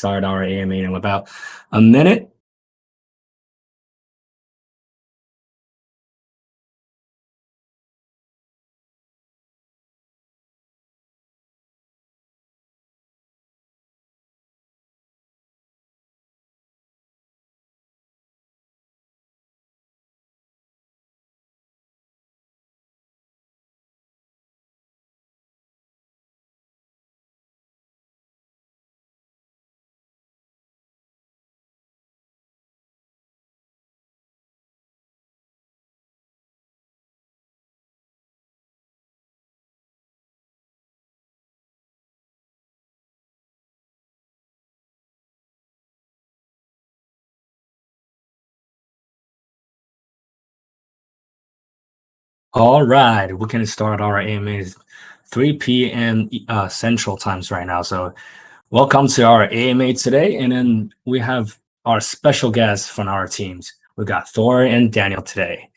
start our AMA in about a minute. All right, we can start our AMAs 3 p.m. Central Times right now. So welcome to our AMA today. And then we have our special guests from our teams. We got Thor and Daniel today.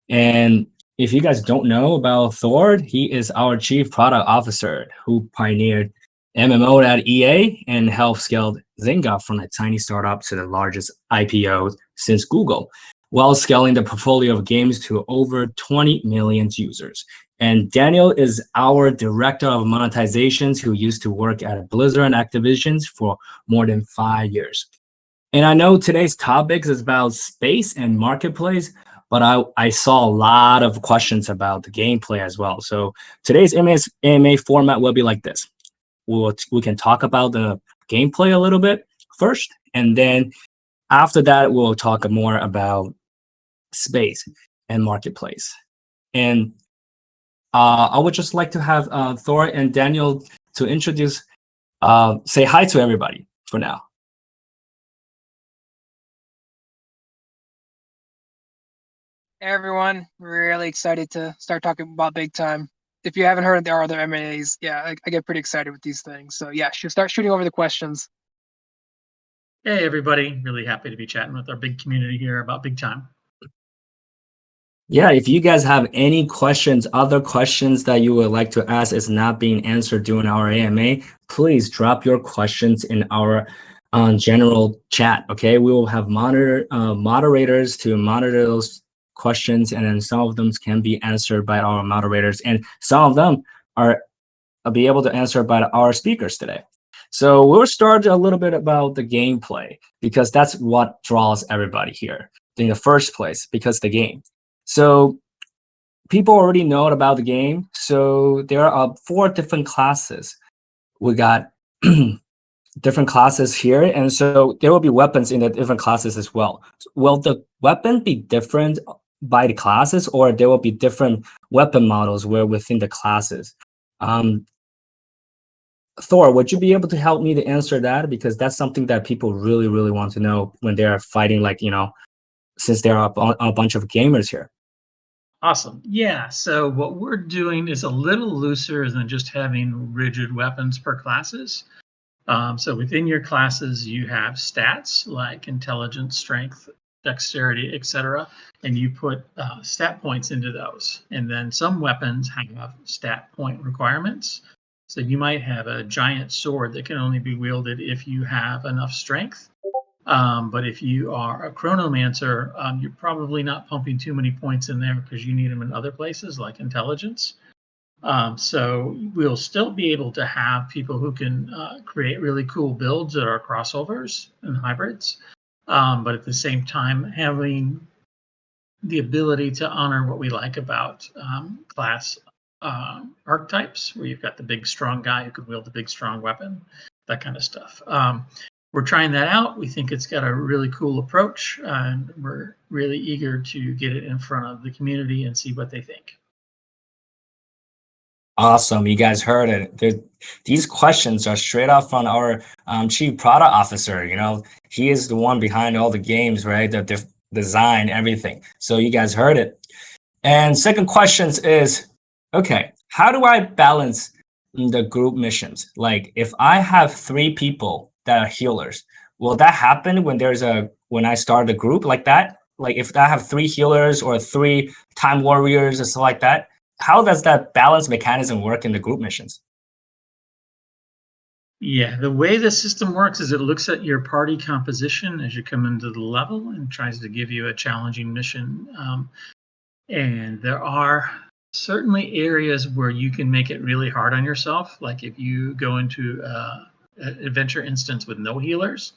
And if you guys don't know about Thor, he is our Chief Product Officer who pioneered MMO at EA and helped scale Zynga from a tiny startup to the largest IPO since Google, while scaling the portfolio of games to over 20 million users. And Daniel is our Director of Monetizations who used to work at Blizzard and Activision for more than 5 years. And I know today's topic is about space and marketplace, but I saw a lot of questions about the gameplay as well. So today's AMA format will be like this. We can talk about the gameplay a little bit first, and then after that, we'll talk more about space and marketplace. And I would just like to have Thor and Daniel to introduce, say hi to everybody for now. Hey everyone, really excited to start talking about big time. If you haven't heard there are other MAs, yeah, I get pretty excited with these things. So yeah, should start shooting over the questions. Hey everybody, really happy to be chatting with our big community here about big time. Yeah, if you guys have any questions, other questions that you would like to ask is not being answered during our AMA, please drop your questions in our general chat, okay? We will have moderators to monitor those questions, and then some of them can be answered by our moderators, and some of them are be able to answer by our speakers today. So we'll start a little bit about the gameplay, because that's what draws everybody here in the first place, because the game. So people already know about the game. So there are 4 different classes. We got different classes here, and so there will be weapons in the different classes as well. Will the weapon be different by the classes, or there will be different weapon models where within the classes? Thor, would you be able to help me to answer that? Because that's something that people really, really want to know when they're fighting, like, since there are a bunch of gamers here. Awesome. Yeah, so what we're doing is a little looser than just having rigid weapons per classes. So within your classes, you have stats like intelligence, strength, dexterity, etc., and you put stat points into those. And then some weapons have stat point requirements. So you might have a giant sword that can only be wielded if you have enough strength. But if you are a chronomancer, you're probably not pumping too many points in there because you need them in other places like intelligence. So we'll still be able to have people who can create really cool builds that are crossovers and hybrids, but at the same time having the ability to honor what we like about class archetypes, where you've got the big strong guy who can wield the big strong weapon, that kind of stuff. We're trying that out. We think it's got a really cool approach, and we're really eager to get it in front of the community and see what they think. Awesome. You guys heard it. These questions are straight up from our Chief Product Officer. He is the one behind all the games, right? The design, everything. So you guys heard it. And second questions is, okay, how do I balance the group missions? Like, if I have 3 people that are healers, will that happen when I start a group like that? Like, if I have 3 healers or 3 time warriors or stuff like that, how does that balance mechanism work in the group missions? Yeah, the way the system works is it looks at your party composition as you come into the level and tries to give you a challenging mission. And there are certainly areas where you can make it really hard on yourself. Like if you go into an adventure instance with no healers,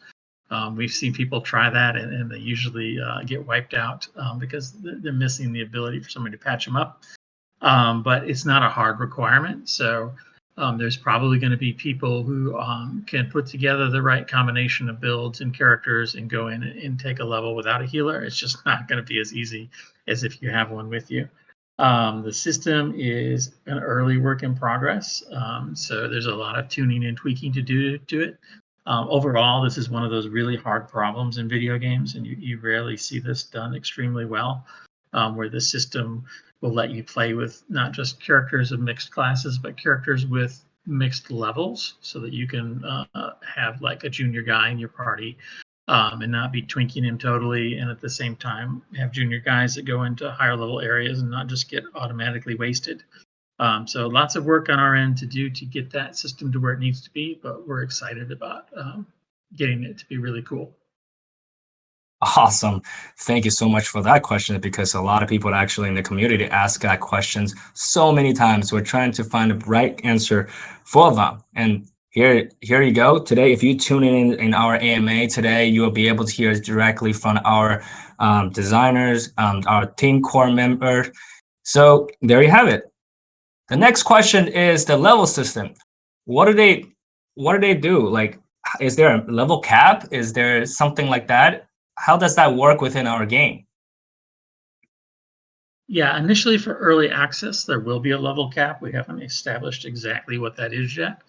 we've seen people try that and they usually get wiped out because they're missing the ability for somebody to patch them up. But it's not a hard requirement. So there's probably going to be people who can put together the right combination of builds and characters and go in and take a level without a healer. It's just not going to be as easy as if you have one with you. The system is an early work in progress. So there's a lot of tuning and tweaking to do to it. Overall, this is one of those really hard problems in video games, and you rarely see this done extremely well, where the system will let you play with not just characters of mixed classes, but characters with mixed levels so that you can have like a junior guy in your party and not be twinking him totally. And at the same time, have junior guys that go into higher level areas and not just get automatically wasted. So lots of work on our end to do to get that system to where it needs to be, but we're excited about getting it to be really cool. Awesome. Thank you so much for that question, because a lot of people actually in the community ask that questions so many times. We're trying to find the right answer for them. And here you go. Today, if you tune in our AMA today, you will be able to hear directly from our designers, our team core members. So there you have it. The next question is the level system. What do they do? Like, is there a level cap? Is there something like that? How does that work within our game? Yeah, initially for early access, there will be a level cap. We haven't established exactly what that is yet.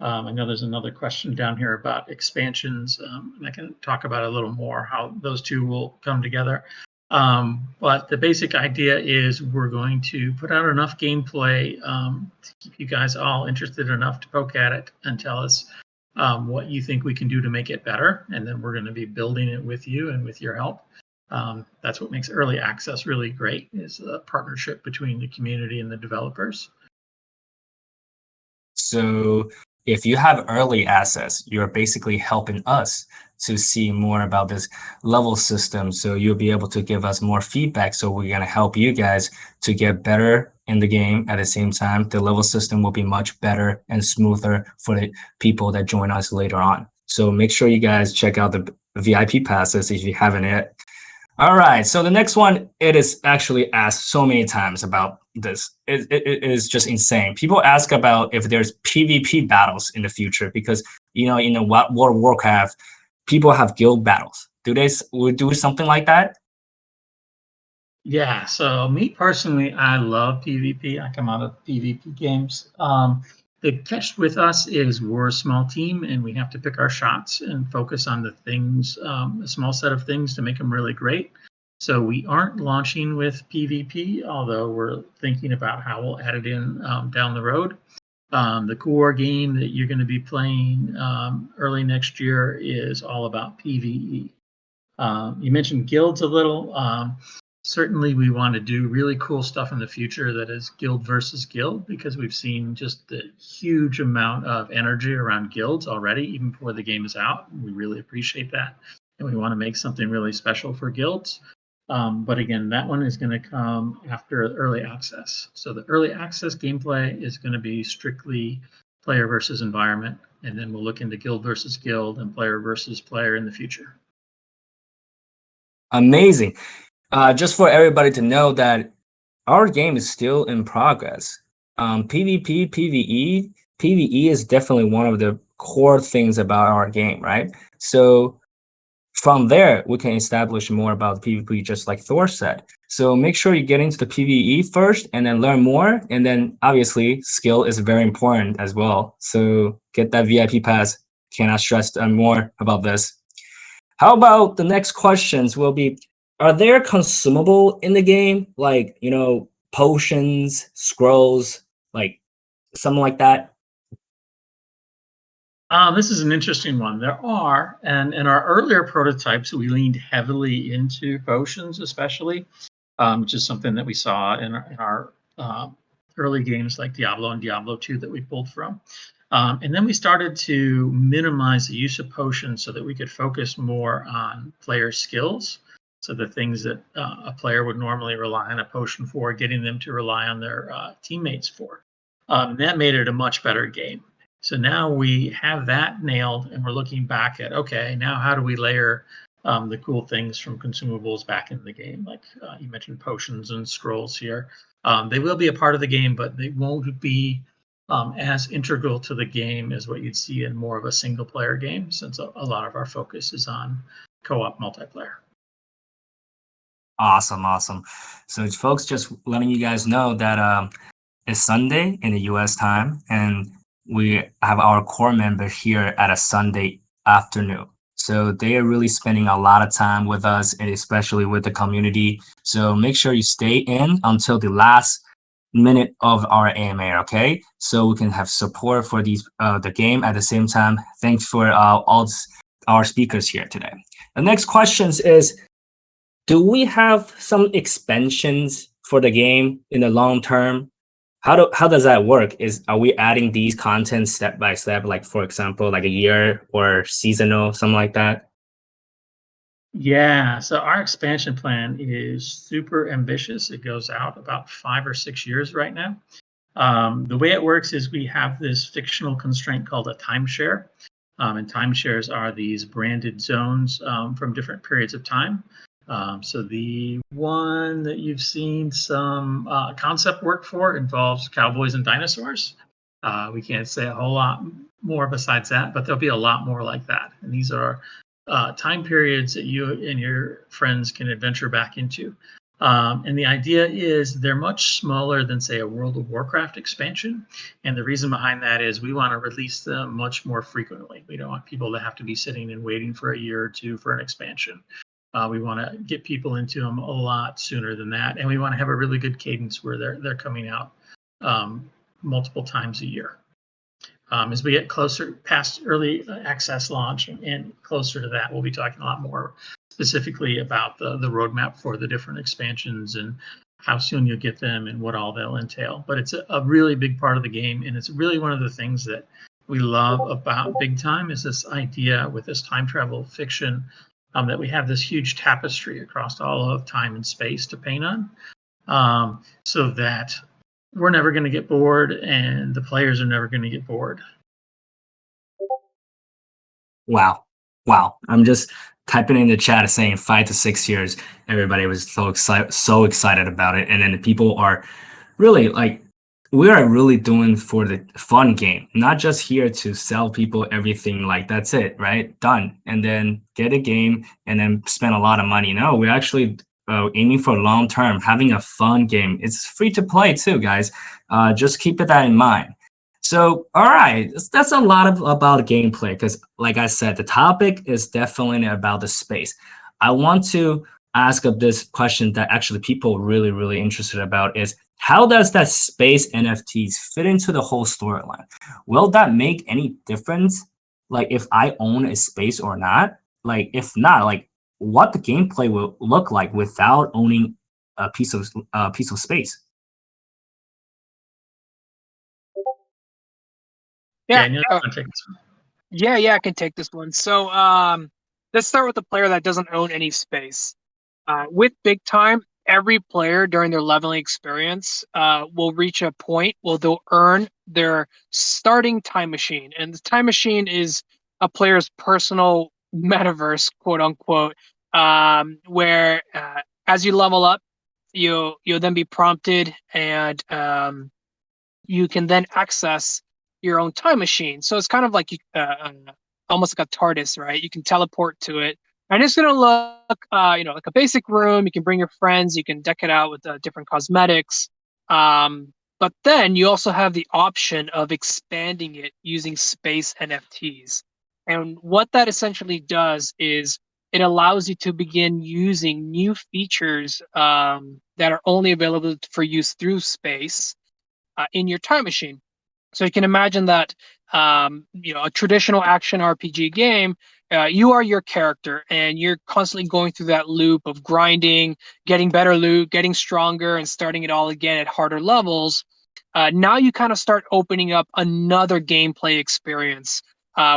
I know there's another question down here about expansions, and I can talk about a little more how those two will come together. But the basic idea is we're going to put out enough gameplay to keep you guys all interested enough to poke at it and tell us what you think we can do to make it better. And then we're going to be building it with you and with your help. That's what makes early access really great, is a partnership between the community and the developers. So if you have early access, you're basically helping us to see more about this level system. So you'll be able to give us more feedback. So we're going to help you guys to get better in the game. At the same time, the level system will be much better and smoother for the people that join us later on. So make sure you guys check out the VIP passes if you haven't yet. All right, so the next one, it is actually asked so many times about this. It is just insane. People ask about if there's PvP battles in the future, because, you know, in the World of Warcraft, people have guild battles. Do they do something like that? Yeah, so me personally, I love PvP. I come out of PvP games. The catch with us is we're a small team and we have to pick our shots and focus on the things, a small set of things to make them really great. So we aren't launching with PvP, although we're thinking about how we'll add it in down the road. The core game that you're going to be playing early next year is all about PvE. You mentioned guilds a little. Certainly, we want to do really cool stuff in the future that is guild versus guild, because we've seen just the huge amount of energy around guilds already, even before the game is out. We really appreciate that. And we want to make something really special for guilds. But again, that one is going to come after early access. So the early access gameplay is going to be strictly player versus environment. And then we'll look into guild versus guild and player versus player in the future. Amazing. Just for everybody to know that our game is still in progress. PvP, PvE is definitely one of the core things about our game, right? So from there, we can establish more about PvP, just like Thor said. So make sure you get into the PvE first and then learn more. And then obviously skill is very important as well. So get that VIP pass. Cannot stress more about this. How about the next questions will be, are there consumable in the game? Like, you know, potions, scrolls, like something like that? This is an interesting one. There are, and in our earlier prototypes, we leaned heavily into potions, especially, which is something that we saw in our early games like Diablo and Diablo 2 that we pulled from. And then we started to minimize the use of potions so that we could focus more on player skills. So the things that a player would normally rely on a potion for, getting them to rely on their teammates for. That made it a much better game. So now we have that nailed, and we're looking back at, okay, now how do we layer the cool things from consumables back into the game? Like you mentioned potions and scrolls here. They will be a part of the game, but they won't be as integral to the game as what you'd see in more of a single player game, since a lot of our focus is on co-op multiplayer. Awesome. So folks, just letting you guys know that it's Sunday in the US time, and we have our core member here at a Sunday afternoon. So they are really spending a lot of time with us, and especially with the community. So make sure you stay in until the last minute of our AMA, okay? So we can have support for the game at the same time. Thanks for all our speakers here today. The next questions is, do we have some expansions for the game in the long term? How does that work? Are we adding these contents step by step, like for example, like a year or seasonal, something like that? Yeah, so our expansion plan is super ambitious. It goes out about 5 or 6 years right now. The way it works is we have this fictional constraint called a timeshare. And timeshares are these branded zones from different periods of time. So the one that you've seen some concept work for involves cowboys and dinosaurs. We can't say a whole lot more besides that, but there'll be a lot more like that. And these are time periods that you and your friends can adventure back into. And the idea is they're much smaller than, say, a World of Warcraft expansion. And the reason behind that is we want to release them much more frequently. We don't want people to have to be sitting and waiting for a year or two for an expansion. We want to get people into them a lot sooner than that. And we want to have a really good cadence where they're coming out multiple times a year. As we get closer past early access launch and closer to that, we'll be talking a lot more specifically about the roadmap for the different expansions and how soon you'll get them and what all they'll entail. But it's a really big part of the game, and it's really one of the things that we love about Big Time is this idea with this time travel fiction that we have this huge tapestry across all of time and space to paint on, so that we're never going to get bored and the players are never going to get bored. Wow. I'm just typing in the chat saying 5 to 6 years. Everybody was so excited about it. And then the people are really like, we are really doing for the fun game, not just here to sell people everything like that's it, right? Done. And then get a game and then spend a lot of money. No, we're actually aiming for long term, having a fun game. It's free to play too, guys. Just keep that in mind. So, all right, that's a lot about gameplay because, like I said, the topic is definitely about the space. I want to ask this question that actually people really, really interested about is, how does that space NFTs fit into the whole storyline? Will that make any difference? Like if I own a space or not? Like if not, like what the gameplay will look like without owning a piece of space? Yeah. Daniel, you want to take this one? Yeah, I can take this one. So let's start with the player that doesn't own any space. With Big Time, every player during their leveling experience will reach a point where they'll earn their starting time machine. And the time machine is a player's personal metaverse, quote unquote, where as you level up, you'll then be prompted and you can then access your own time machine. So it's kind of like almost like a TARDIS, right? You can teleport to it. And it's going to look, like a basic room. You can bring your friends. You can deck it out with different cosmetics. But then you also have the option of expanding it using space NFTs. And what that essentially does is it allows you to begin using new features that are only available for use through space in your time machine. So you can imagine that, a traditional action RPG game, you are your character and you're constantly going through that loop of grinding, getting better loot, getting stronger, and starting it all again at harder levels. now you kind of start opening up another gameplay experience,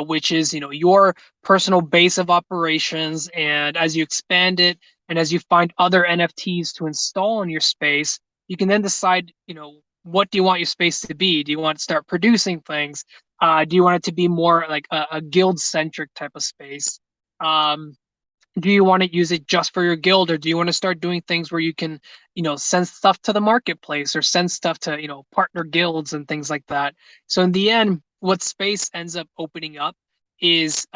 which is, your personal base of operations. And as you expand it and as you find other NFTs to install in your space, you can then decide, what do you want your space to be? Do you want to start producing things? Do you want it to be more like a guild-centric type of space? Do you want to use it just for your guild, or do you want to start doing things where you can, send stuff to the marketplace or send stuff to, partner guilds and things like that? So in the end, what space ends up opening up is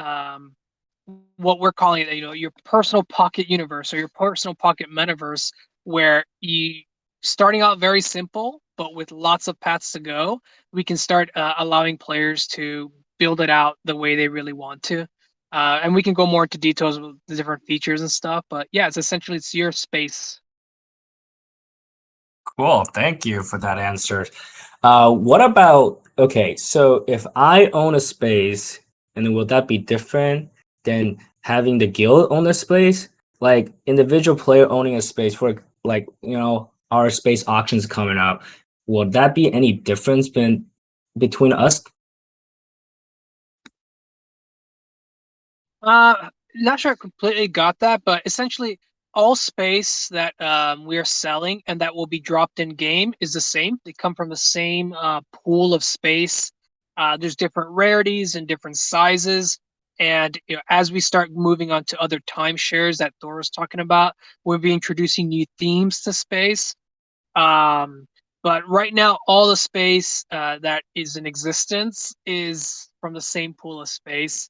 what we're calling it, your personal pocket universe or your personal pocket metaverse, where you starting out very simple, but with lots of paths to go, we can start allowing players to build it out the way they really want to. And we can go more into details with the different features and stuff, but yeah, it's your space. Cool. Thank you for that answer. What about, okay, so if I own a space, and then will that be different than having the guild own a space? Like individual player owning a space for like, our space auctions coming up. Will that be any difference between us? Not sure I completely got that, but essentially all space that we are selling and that will be dropped in game is the same. They come from the same pool of space. There's different rarities and different sizes. And as we start moving on to other timeshares that Thor was talking about, we'll be introducing new themes to space. But right now, all the space that is in existence is from the same pool of space.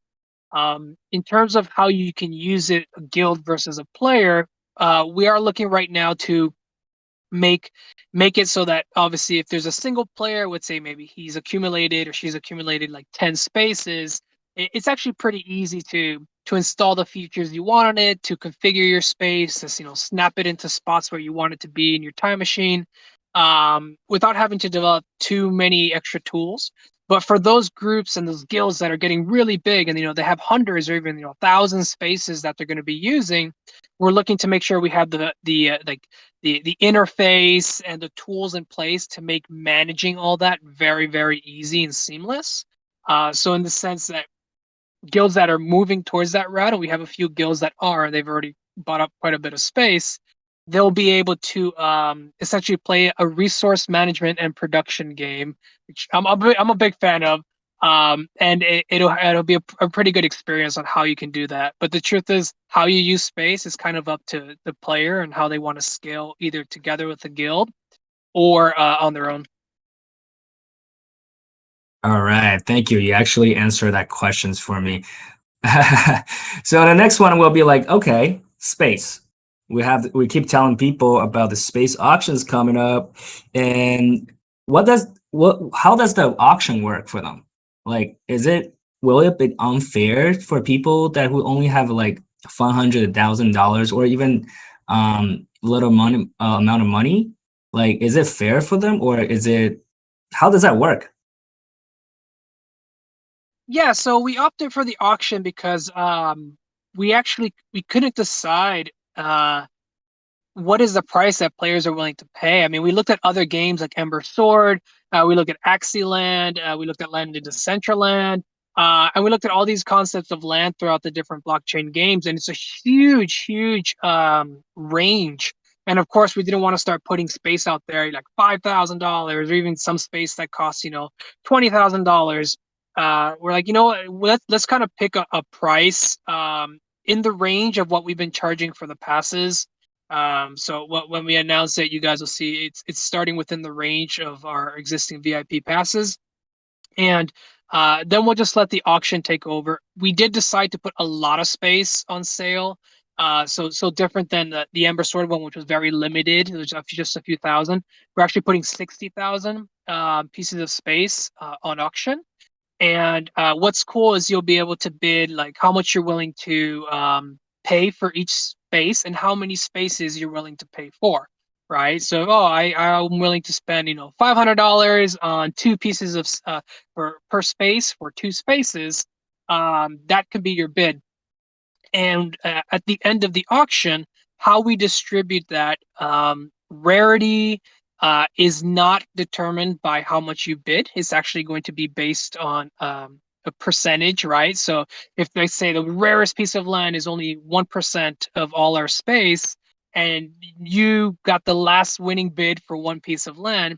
In terms of how you can use it, a guild versus a player, we are looking right now to make it so that obviously if there's a single player, let's say maybe he's accumulated or she's accumulated like 10 spaces, it's actually pretty easy to install the features you want on it, to configure your space, to snap it into spots where you want it to be in your time machine, without having to develop too many extra tools. But for those groups and those guilds that are getting really big and they have hundreds or even thousands spaces that they're going to be using, we're looking to make sure we have the interface and the tools in place to make managing all that very, very easy and seamless. So in the sense that guilds that are moving towards that route, and we have a few guilds that they've already bought up quite a bit of space, they'll be able to essentially play a resource management and production game, which I'm a big fan of. And it'll be a pretty good experience on how you can do that. But the truth is, how you use space is kind of up to the player and how they want to scale, either together with the guild or on their own. All right, thank you. You actually answered that questions for me. So the next one will be like, okay, space. We keep telling people about the space auctions coming up, and how does the auction work for them? Like, will it be unfair for people that who only have like $500,000 or even little money amount of money? Like, is it fair for them, or how does that work? Yeah, so we opted for the auction because we couldn't decide what is the price that players are willing to pay. I mean, we looked at other games like Ember Sword, we looked at Axiland, we looked at Land into Decentraland, and we looked at all these concepts of land throughout the different blockchain games, and it's a huge, huge range. And of course, we didn't want to start putting space out there like $5,000 or even some space that costs $20,000. We're like, let's kind of pick a price in the range of what we've been charging for the passes. So when we announce it, you guys will see it's starting within the range of our existing VIP passes, and then we'll just let the auction take over. We did decide to put a lot of space on sale. So different than the Ember Sword one, which was very limited. It was just a few thousand. We're actually putting 60,000 pieces of space on auction. And what's cool is you'll be able to bid like how much you're willing to pay for each space and how many spaces you're willing to pay for, right? So, I'm willing to spend, $500 on two pieces of per space for two spaces. That could be your bid. And at the end of the auction, how we distribute that rarity, is not determined by how much you bid. It's actually going to be based on a percentage, right? So if they say the rarest piece of land is only 1% of all our space, and you got the last winning bid for one piece of land,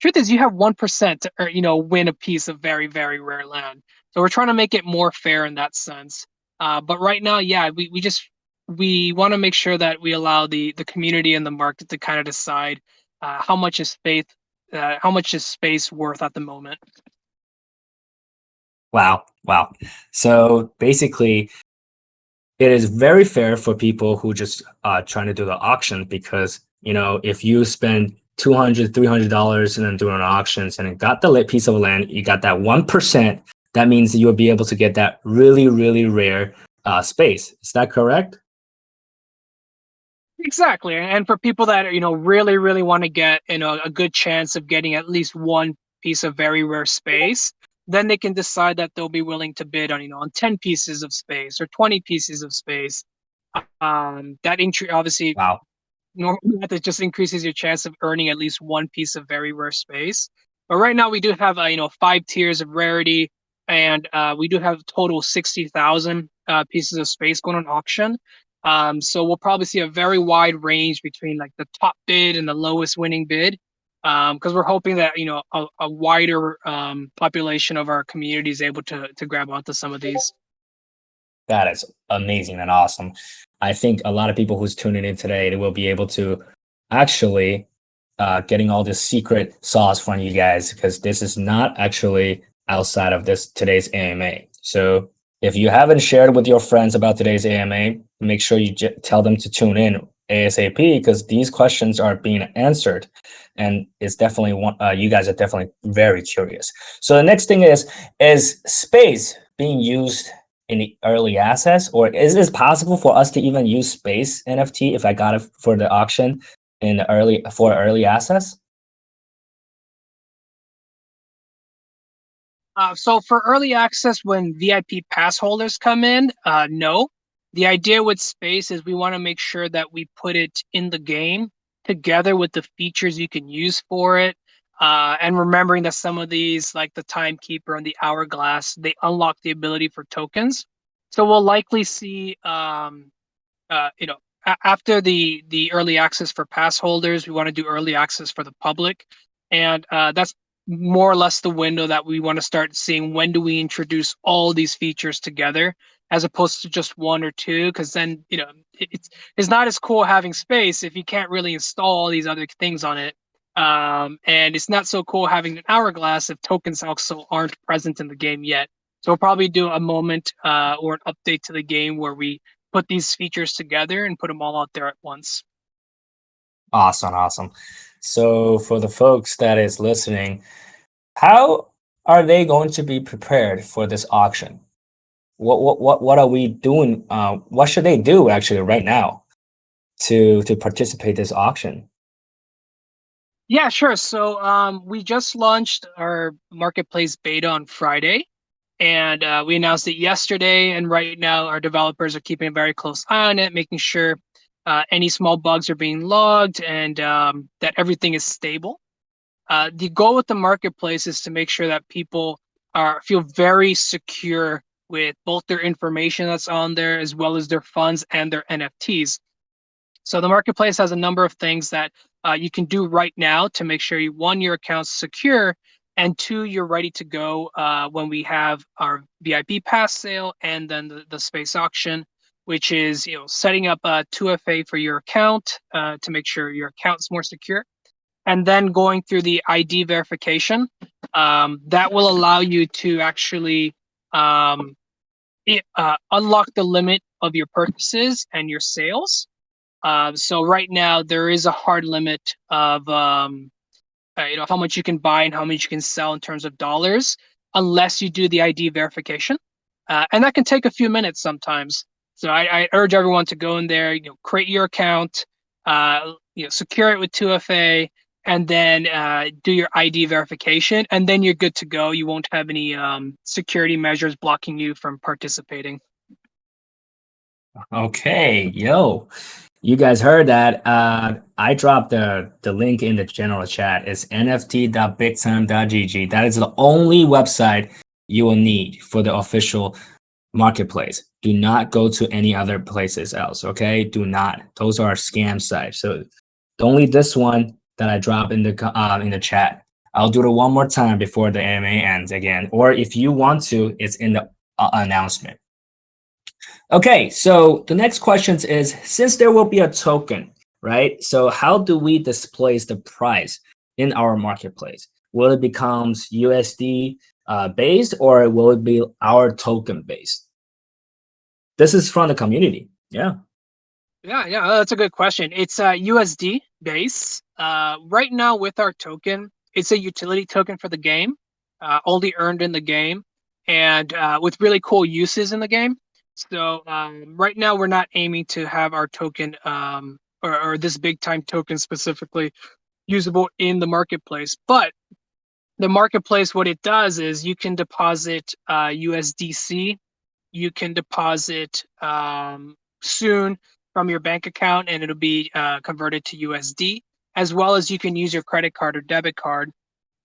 truth is you have 1% to win a piece of very, very rare land. So we're trying to make it more fair in that sense. But right now, yeah, we want to make sure that we allow the community and the market to kind of decide how much is space worth at the moment. Wow. So basically, it is very fair for people who just trying to do the auction, because if you spend $200-$300 and then doing auctions and got the piece of land, you got that 1%. That means you'll be able to get that really, really rare space. Is that correct? Exactly. And for people that really, really want to get a good chance of getting at least one piece of very rare space, then they can decide that they'll be willing to bid on 10 pieces of space or 20 pieces of space. Obviously, Wow. that just increases your chance of earning at least one piece of very rare space. But right now we do have 5 tiers of rarity, and we do have a total 60,000 pieces of space going on auction. So we'll probably see a very wide range between like the top bid and the lowest winning bid, because we're hoping that a wider population of our community is able to grab onto some of these. That is amazing and awesome. I think a lot of people who's tuning in today, they will be able to actually getting all this secret sauce from you guys, because this is not actually outside of today's AMA. So if you haven't shared with your friends about today's AMA, make sure you tell them to tune in ASAP, because these questions are being answered, and it's definitely you guys are definitely very curious. So the next thing is space being used in the early access, or is it possible for us to even use space NFT if I got it for the auction for early access? So for early access, when VIP pass holders come in, no. The idea with space is we want to make sure that we put it in the game together with the features you can use for it. And remembering that some of these, like the timekeeper and the hourglass, they unlock the ability for tokens. So we'll likely see, after the early access for pass holders, we want to do early access for the public, and that's more or less the window that we want to start seeing. When do we introduce all these features together, as opposed to just one or two? Because then it's not as cool having space if you can't really install all these other things on it. And it's not so cool having an hourglass if tokens also aren't present in the game yet. So we'll probably do a moment or an update to the game where we put these features together and put them all out there at once. Awesome. So for the folks that is listening, how are they going to be prepared for this auction? What are we doing? What should they do actually right now to participate in this auction? Yeah, sure. So we just launched our marketplace beta on Friday, and we announced it yesterday. And right now, our developers are keeping a very close eye on it, making sure any small bugs are being logged, and that everything is stable. The goal with the marketplace is to make sure that people feel very secure with both their information that's on there, as well as their funds and their NFTs. So the marketplace has a number of things that you can do right now to make sure your account's secure, and 2, you're ready to go when we have our VIP pass sale and then the space auction, which is setting up a 2FA for your account to make sure your account's more secure, and then going through the ID verification. That will allow you to actually unlock the limit of your purchases and your sales. So right now there is a hard limit of how much you can buy and how much you can sell in terms of dollars, unless you do the ID verification, and that can take a few minutes sometimes. So I urge everyone to go in there, create your account, secure it with 2FA, and then do your ID verification, and then you're good to go. You won't have any security measures blocking you from participating. Okay, yo, You guys heard that. I dropped the link in the general chat. It's nft.bigtime.gg. That is the only website you will need for the official marketplace. Do not go to any other places else, okay? Do not. Those are scam sites. So only this one that I drop in the chat. I'll do it one more time before the AMA ends again. Or if you want to, it's in the announcement. Okay, so the next question is, since there will be a token, right? So how do we display the price in our marketplace? Will it become USD based, or will it be our token based? This is from the community. Yeah. Yeah, that's a good question. It's USD base. Right now with our token, it's a utility token for the game, only earned in the game, and with really cool uses in the game. So right now we're not aiming to have our token or this big time token specifically usable in the marketplace. But the marketplace, what it does is you can deposit USDC, you can deposit soon from your bank account, and it'll be converted to USD, as well as you can use your credit card or debit card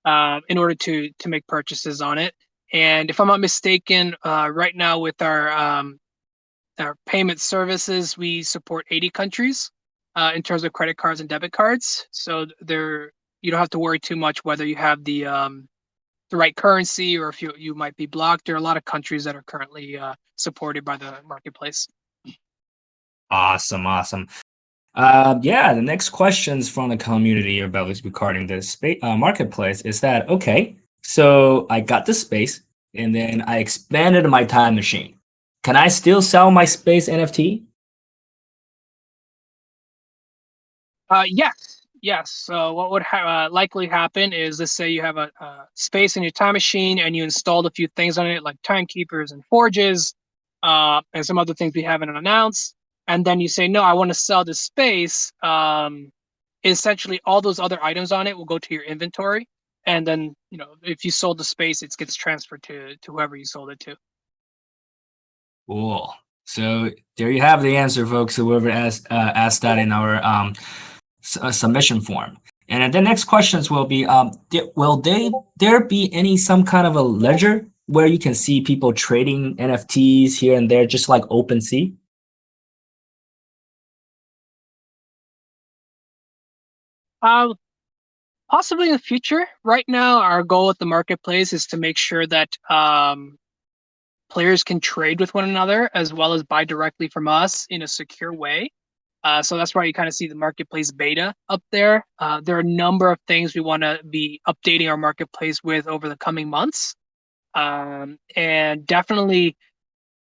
in order to make purchases on it. And if I'm not mistaken, right now with our payment services, we support 80 countries in terms of credit cards and debit cards. So you don't have to worry too much whether you have the right currency or if you might be blocked. There are a lot of countries that are currently supported by the marketplace. Awesome. Yeah, the next questions from the community about this regarding the marketplace is that, okay, so I got the space and then I expanded my time machine. Can I still sell my space NFT? Yes. So what would likely happen is, let's say you have a space in your time machine and you installed a few things on it, like timekeepers and forges, and some other things we haven't announced. And then you say, no, I want to sell this space. Essentially, all those other items on it will go to your inventory. And then, if you sold the space, it gets transferred to whoever you sold it to. Cool. So there you have the answer, folks. Whoever asked that in our submission form. And then the next questions will be, will there be some kind of a ledger where you can see people trading NFTs here and there, just like OpenSea? Possibly in the future. Right now, our goal with the marketplace is to make sure that players can trade with one another as well as buy directly from us in a secure way. So that's why you kind of see the marketplace beta up there. There are a number of things we want to be updating our marketplace with over the coming months. And definitely,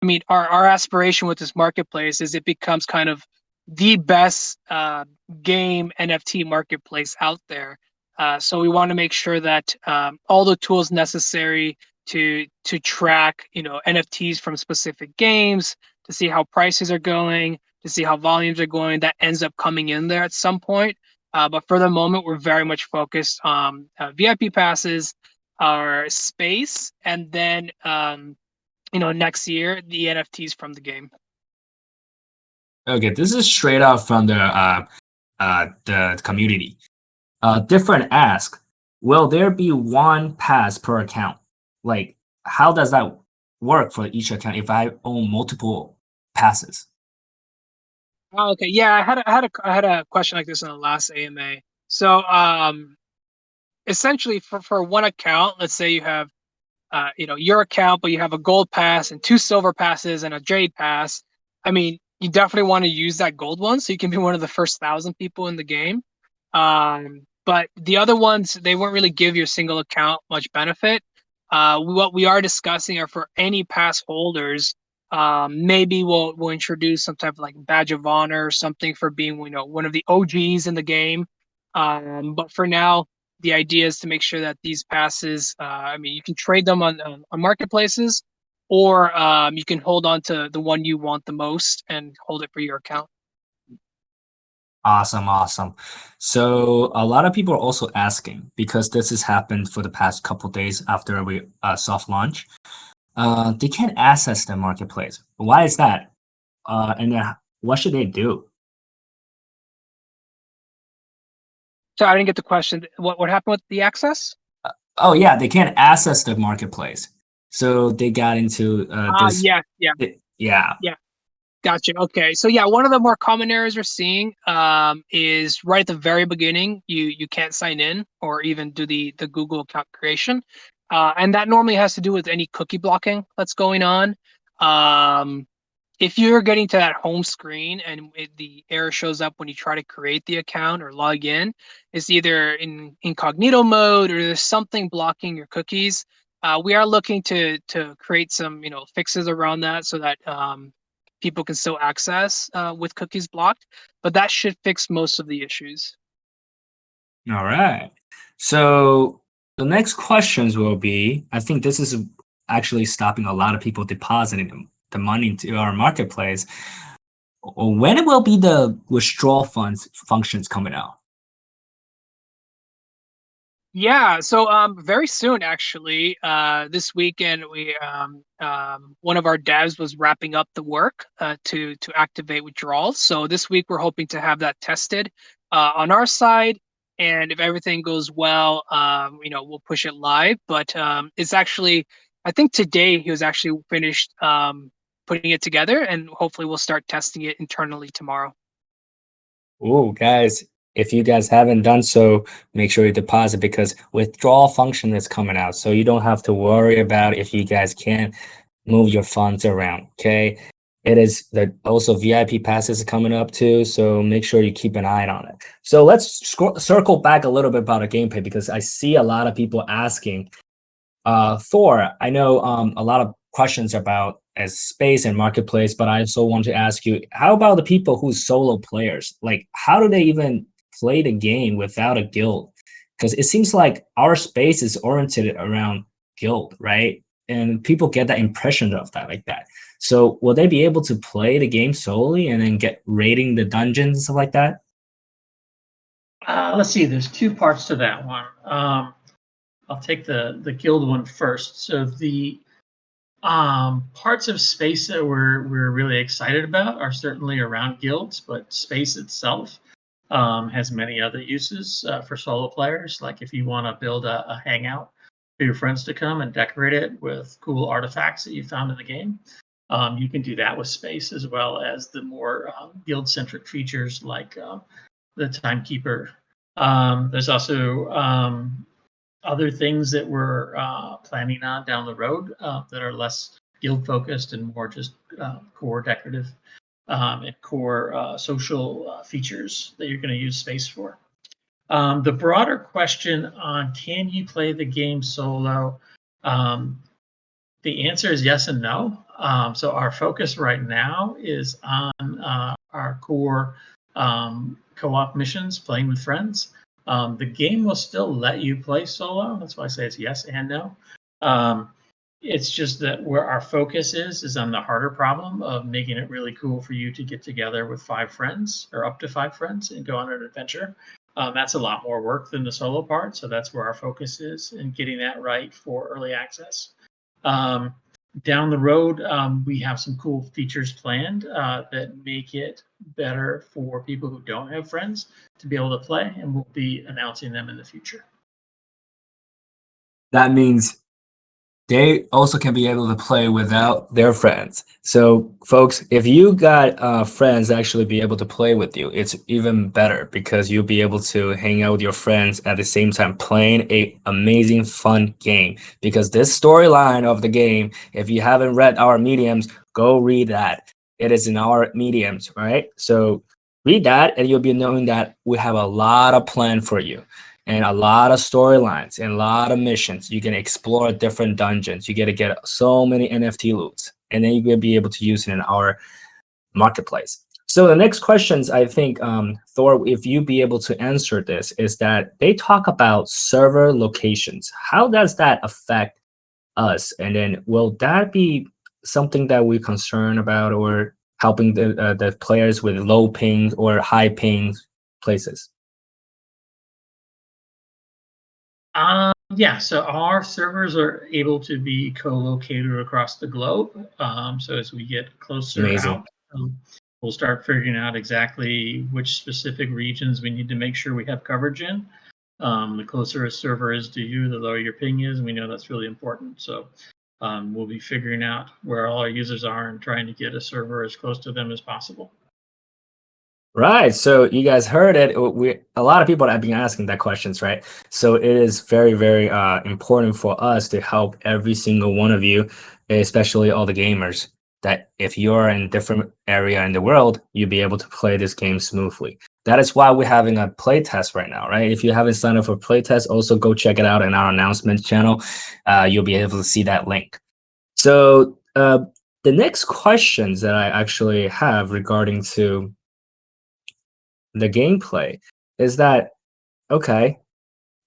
I mean, our aspiration with this marketplace is it becomes kind of the best game NFT marketplace out there. So we want to make sure that all the tools necessary to track, NFTs from specific games, to see how prices are going, to see how volumes are going, that ends up coming in there at some point. But for the moment, we're very much focused on VIP passes, our space, and then next year the NFTs from the game. Okay, this is straight out from the community. Different ask: will there be one pass per account? Like, how does that work for each account if I own multiple passes? Oh, okay, yeah, I had a question like this in the last AMA. So, essentially, for one account, let's say you have, your account, but you have a gold pass and two silver passes and a jade pass. I mean, you definitely want to use that gold one so you can be one of the first 1,000 people in the game. But the other ones, they won't really give your single account much benefit. What we are discussing are for any pass holders. Maybe we'll introduce some type of like badge of honor or something for being one of the OGs in the game. But for now, the idea is to make sure that these passes, you can trade them on marketplaces, or you can hold on to the one you want the most and hold it for your account. Awesome. So a lot of people are also asking, because this has happened for the past couple days after we soft launch. They can't access the marketplace. Why is that? And what should they do? So I didn't get the question. What happened with the access? Oh yeah, they can't access the marketplace, so they got into this. Yeah, yeah, Yeah. yeah. Gotcha. Okay. So yeah, one of the more common errors we're seeing is right at the very beginning, you can't sign in or even do the Google account creation. And that normally has to do with any cookie blocking that's going on. Um, if you're getting to that home screen and the error shows up when you try to create the account or log in, it's either in incognito mode or there's something blocking your cookies. We are looking to create some fixes around that so that people can still access with cookies blocked, but that should fix most of the issues. All right. So the next questions will be, I think this is actually stopping a lot of people depositing the money into our marketplace. When will be the withdrawal funds functions coming out? Yeah, so very soon actually. This weekend we one of our devs was wrapping up the work to activate withdrawals. So this week we're hoping to have that tested on our side, and if everything goes well, we'll push it live. But it's actually, I think today he was actually finished putting it together, and hopefully we'll start testing it internally tomorrow. Oh, guys, if you guys haven't done so, make sure you deposit because withdrawal function is coming out. So you don't have to worry about if you guys can't move your funds around. Okay. It is the also VIP passes are coming up too. So make sure you keep an eye on it. So let's circle back a little bit about the gameplay because I see a lot of people asking Thor, I know a lot of questions about as space and marketplace, but I also want to ask you, how about the people who's solo players? Like, how do they even play the game without a guild? Because it seems like our space is oriented around guild, right? And people get that impression of that like that. So will they be able to play the game solely and then get raiding the dungeons and stuff like that? Let's see. There's two parts to that one. I'll take the guild one first. So the parts of space that we're really excited about are certainly around guilds, but space itself has many other uses for solo players. Like if you want to build a hangout for your friends to come and decorate it with cool artifacts that you found in the game, you can do that with space as well as the more guild-centric features like the timekeeper. There's also other things that we're planning on down the road that are less guild focused and more just core decorative and core social features that you're going to use space for. The broader question on can you play the game solo? The answer is yes and no. So our focus right now is on our core co-op missions, playing with friends. The game will still let you play solo. That's why I say it's yes and no. It's just that where our focus is on the harder problem of making it really cool for you to get together with 5 friends or up to 5 friends and go on an adventure. That's a lot more work than the solo part. So that's where our focus is in getting that right for early access. Down the road, we have some cool features planned that make it better for people who don't have friends to be able to play, and we'll be announcing them in the future. That means they also can be able to play without their friends. So, folks, if you got friends actually be able to play with you, it's even better because you'll be able to hang out with your friends at the same time playing a amazing, fun game. Because this storyline of the game, if you haven't read our mediums, go read that. It is in our mediums, right? So read that, and you'll be knowing that we have a lot of plan for you and a lot of storylines and a lot of missions. You can explore different dungeons. You get to get so many NFT loots, and then you will be able to use it in our marketplace. So the next questions, I think, Thor, if you be able to answer this, is that they talk about server locations. How does that affect us? And then will that be something that we're concerned about or helping the players with low ping or high ping places? Yeah, so our servers are able to be co-located across the globe. So as we get closer Amazing. out, We'll start figuring out exactly which specific regions we need to make sure we have coverage in. The closer a server is to you, the lower your ping is, and we know that's really important. So we'll be figuring out where all our users are and trying to get a server as close to them as possible. Right. So you guys heard it. A lot of people have been asking that questions, right? So it is very, very important for us to help every single one of you, especially all the gamers, that if you're in different area in the world, you'll be able to play this game smoothly. That is why we're having a play test right now, right? If you haven't signed up for play test, also go check it out in our announcement channel. You'll be able to see that link. So the next questions that I actually have regarding to the gameplay is that, okay,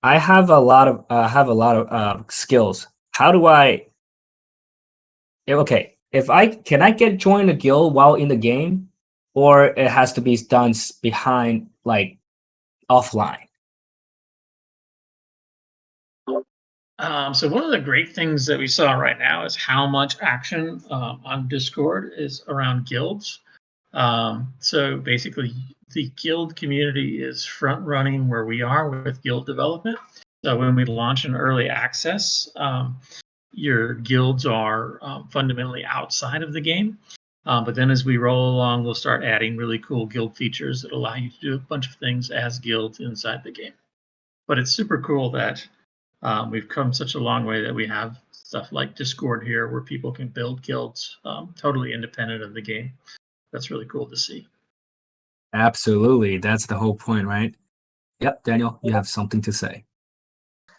I have a lot of skills. How do I okay, if I can I get join a guild while in the game, or it has to be done behind, like, offline? So one of the great things that we saw right now is how much action on Discord is around guilds. So basically, the guild community is front running where we are with guild development. So when we launch an early access, your guilds are fundamentally outside of the game. But then as we roll along, we'll start adding really cool guild features that allow you to do a bunch of things as guilds inside the game. But it's super cool that we've come such a long way that we have stuff like Discord here where people can build guilds totally independent of the game. That's really cool to see. Absolutely. That's the whole point, right? Yep, Daniel, you have something to say.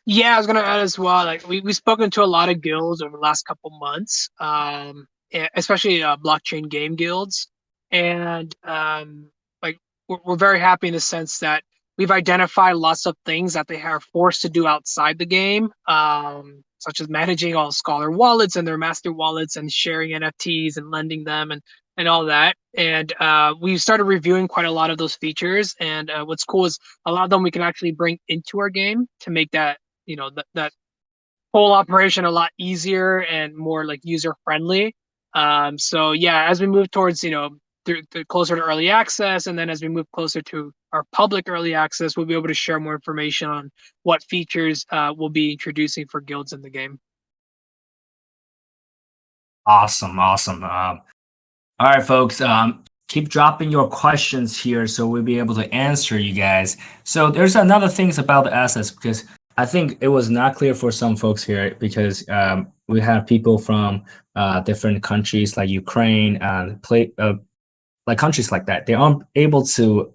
Yeah, I was gonna add as well. Like we've spoken to a lot of guilds over the last couple months, especially blockchain game guilds, and like we're very happy in the sense that we've identified lots of things that they are forced to do outside the game, such as managing all Scholar wallets and their master wallets and sharing NFTs and lending them and all that. And we started reviewing quite a lot of those features. And what's cool is a lot of them we can actually bring into our game to make that that whole operation a lot easier and more like user friendly. So yeah, as we move towards closer to early access, and then as we move closer to our public early access, we'll be able to share more information on what features we'll be introducing for guilds in the game. Awesome. All right, folks. Keep dropping your questions here so we'll be able to answer you guys. So there's another things about the assets, because I think it was not clear for some folks here, because we have people from different countries like Ukraine, like countries like that. They aren't able to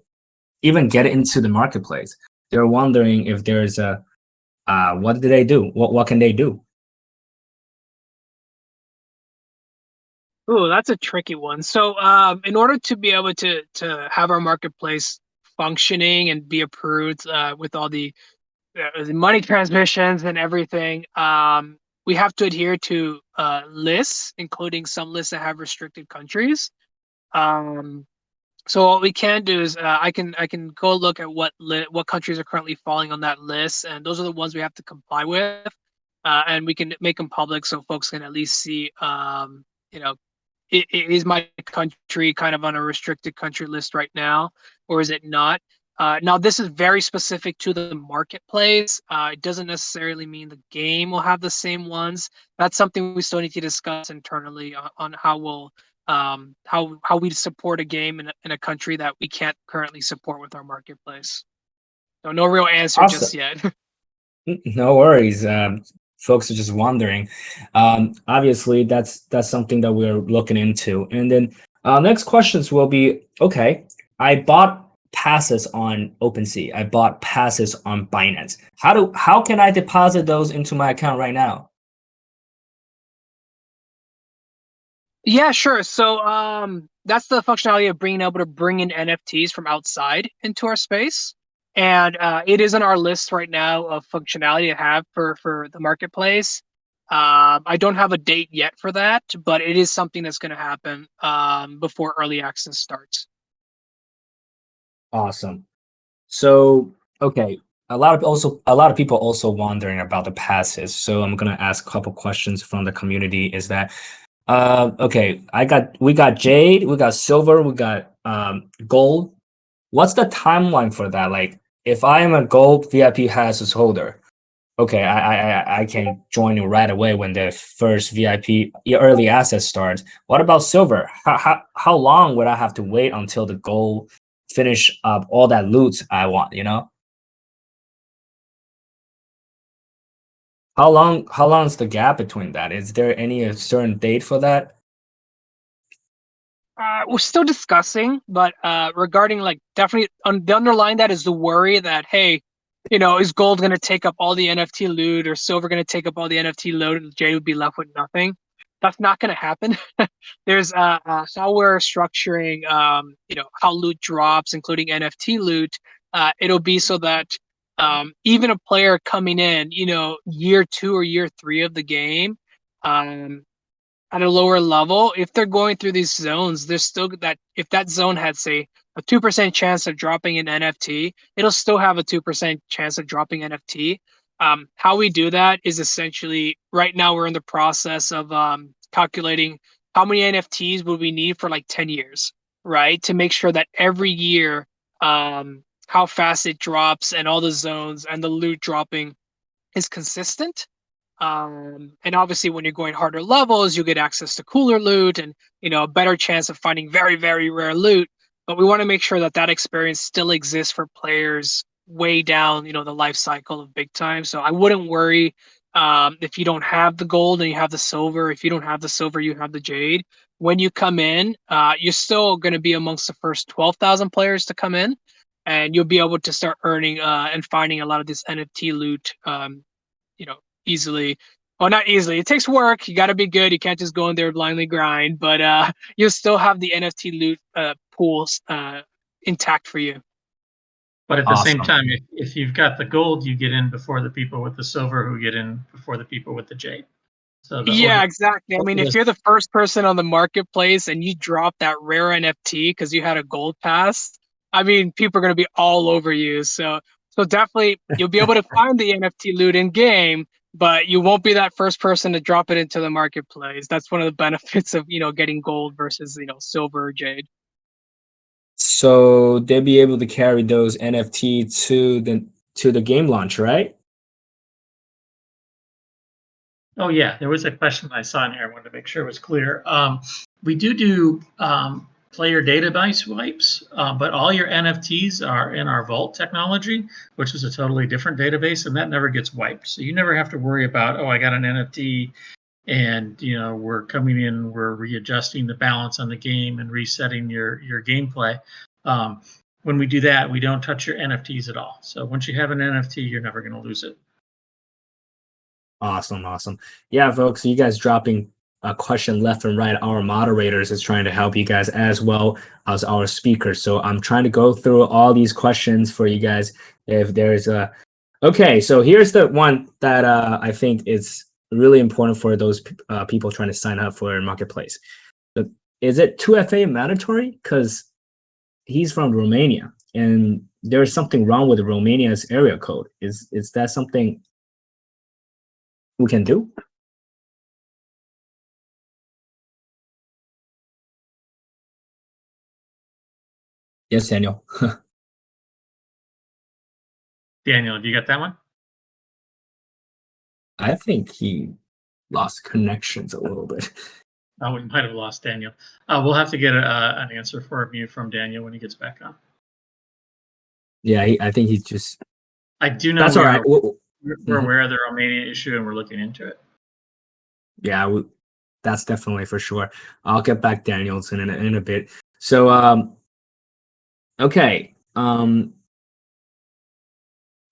even get into the marketplace. They're wondering if there's a what do they do? What can they do? Ooh, that's a tricky one. So, in order to be able to have our marketplace functioning and be approved with all the money transmissions and everything, we have to adhere to lists, including some lists that have restricted countries. Um, so what we can do is I can go look at what countries are currently falling on that list, and those are the ones we have to comply with, and we can make them public so folks can at least see, you know, is my country kind of on a restricted country list right now, or is it not? Now, this is very specific to the marketplace. It doesn't necessarily mean the game will have the same ones. That's something we still need to discuss internally on how we'll how we support a game in a country that we can't currently support with our marketplace. So no real answer Awesome. just yet. No worries. Folks are just wondering. Obviously, that's something that we're looking into. And then next questions will be, okay, I bought passes on OpenSea. I bought passes on Binance. How can I deposit those into my account right now? Yeah, sure. So that's the functionality of being able to bring in NFTs from outside into our space. And it is on our list right now of functionality to have for the marketplace. I don't have a date yet for that, but it is something that's going to happen before early access starts. Awesome. So, okay, a lot of people also wondering about the passes. So I'm gonna ask a couple questions from the community. Is that Okay, we got jade, we got silver, we got gold. What's the timeline for that? Like, if I am a gold VIP passes holder, okay, I can join you right away when the first VIP early access starts. What about silver? How long would I have to wait until the gold finish up all that loot I want? You know, how long is the gap between that? Is there any certain date for that? We're still discussing, but regarding like definitely the underlying that is the worry that hey, is gold going to take up all the NFT loot or silver going to take up all the NFT loot and Jay would be left with nothing? That's not going to happen. There's how we're structuring, how loot drops, including NFT loot. It'll be so that even a player coming in, year 2 or year 3 of the game, um, at a lower level, if they're going through these zones, there's still that if that zone had say a 2% chance of dropping an NFT, it'll still have a 2% chance of dropping NFT. How we do that is essentially right now we're in the process of calculating how many NFTs would we need for like 10 years, right? To make sure that every year how fast it drops and all the zones and the loot dropping is consistent. And obviously, when you're going harder levels, you get access to cooler loot and a better chance of finding very, very rare loot. But we want to make sure that that experience still exists for players way down, the life cycle of big time. So I wouldn't worry if you don't have the gold and you have the silver. If you don't have the silver, you have the jade. When you come in, you're still going to be amongst the first 12,000 players to come in, and you'll be able to start earning and finding a lot of this NFT loot. You know, easily. Well, not easily. It takes work. You got to be good. You can't just go in there blindly grind. But you'll still have the NFT loot pools intact for you. But at the same Awesome. time, if you've got the gold, you get in before the people with the silver who get in before the people with the jade. So the Yeah, order. exactly. I mean, if you're the first person on the marketplace and you drop that rare NFT because you had a gold pass, I mean, people are going to be all over you. So definitely, you'll be able to find the NFT loot in game, but you won't be that first person to drop it into the marketplace. That's one of the benefits of getting gold versus silver or jade. So they'll be able to carry those NFT to the game launch, right? Oh yeah, there was a question I saw in here. I wanted to make sure it was clear. We do player database wipes, but all your NFTs are in our Vault technology, which is a totally different database, and that never gets wiped. So you never have to worry about, oh, I got an NFT, and we're coming in, we're readjusting the balance on the game and resetting your gameplay. When we do that, we don't touch your NFTs at all. So once you have an NFT, you're never going to lose it. Awesome. Yeah, folks, you guys dropping a question left and right. Our moderators is trying to help you guys as well as our speakers. So I'm trying to go through all these questions for you guys. If there's a okay, so here's the one that I think is really important for those people trying to sign up for marketplace. Is it 2FA mandatory? Because he's from Romania, and there's something wrong with Romania's area code. Is that something we can do? Yes, Daniel. Daniel, do you got that one? I think he lost connections a little bit. Oh, we might have lost Daniel. We'll have to get an answer for you from Daniel when he gets back on. Yeah, I think he's just. I do know That's all right. We're aware of the Romania issue and we're looking into it. Yeah, that's definitely for sure. I'll get back Daniel's in a bit. So, okay.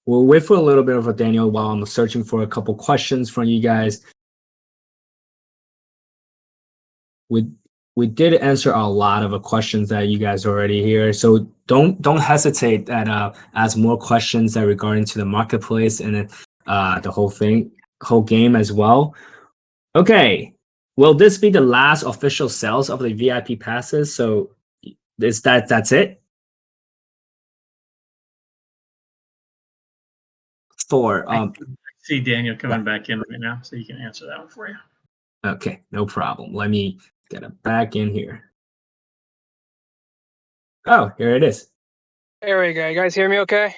We'll wait for a little bit of a Daniel while I'm searching for a couple questions from you guys. We did answer a lot of questions that you guys already hear. So don't hesitate that ask more questions that regarding to the marketplace and the whole game as well. Okay. Will this be the last official sales of the VIP passes? So that's it? Thor. I see Daniel coming back in right now, so you can answer that one for you. Okay, no problem. Let me get it back in here. Oh, here it is. There we go. You guys hear me okay?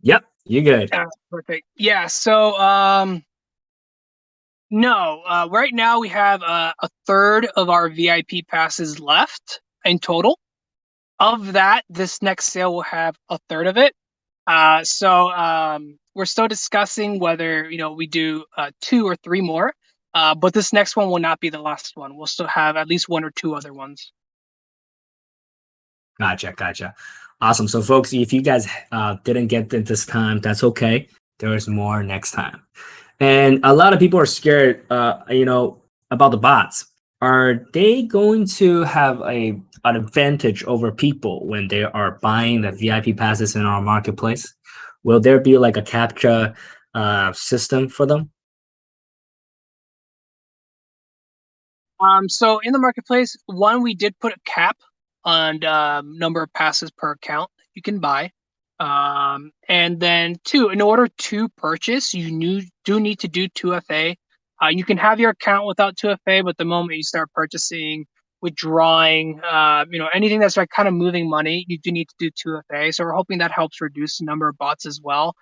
Yep, you good. Perfect. Yeah. So, no, right now we have a third of our VIP passes left in total. Of that, this next sale will have a third of it. So we're still discussing whether we do 2 or 3 more. But this next one will not be the last one. We'll still have at least 1 or 2 other ones. Gotcha. Awesome. So, folks, if you guys didn't get it this time, that's okay. There is more next time. And a lot of people are scared, about the bots. Are they going to have an advantage over people when they are buying the VIP passes in our marketplace? Will there be like a captcha system for them? So in the marketplace, one, we did put a cap on number of passes per account that you can buy. And then two, in order to purchase, do need to do 2FA. You can have your account without 2FA, but the moment you start purchasing, withdrawing, anything that's like kind of moving money, you do need to do 2FA. So we're hoping that helps reduce the number of bots as well.